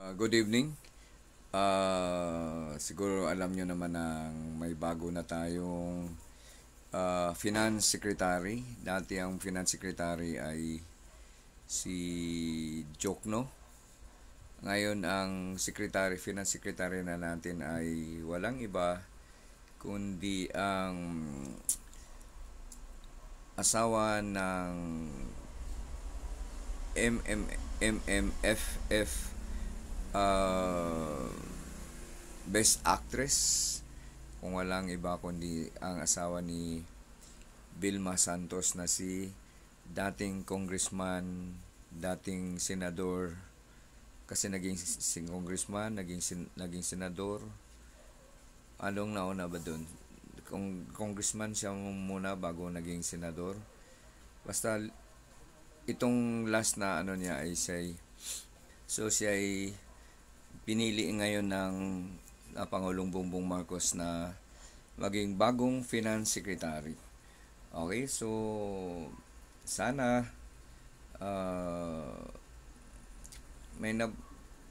Good evening. Siguro alam nyo naman na may bago na tayong Finance Secretary. Dati ang Finance Secretary ay si Jokno. Ngayon ang Finance Secretary na natin ay walang iba kundi ang asawa ng MMFF Best Actress, kung walang iba kundi ang asawa ni Vilma Santos na si dating congressman, dating senador, kasi naging congressman, naging senador. Anong nauna ba doon? Kung congressman siya muna bago naging senador. Basta itong last na ano niya ay siya ay pinili ngayon ng Pangulong Bongbong Marcos na maging bagong Finance Secretary. Okay, so sana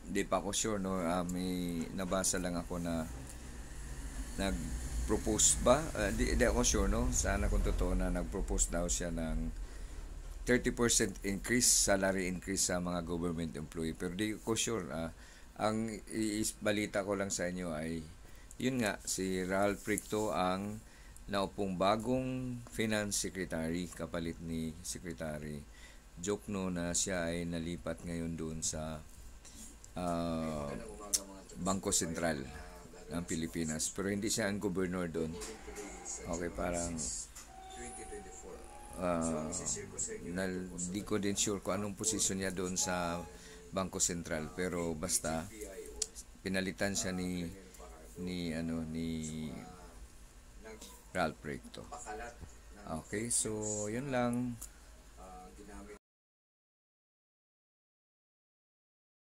di pa ako sure, no? May nabasa lang ako na nag-propose ba? Di ako sure, no? Sana kung totoo na nag-propose daw siya ng 30% salary increase sa mga government employee. Pero di ko sure. Ang balita ko lang sa inyo ay, yun nga, si Ralph Recto ang naupong bagong Finance Secretary kapalit ni Secretary Jokno na siya ay nalipat ngayon doon sa Bangko Sentral ng Pilipinas. Pero hindi siya ang gobernador doon. Okay, parang di ko din sure kung anong posisyon niya doon sa Bangko Sentral, pero basta pinalitan siya ni Ralph Recto. Okay, so yun lang.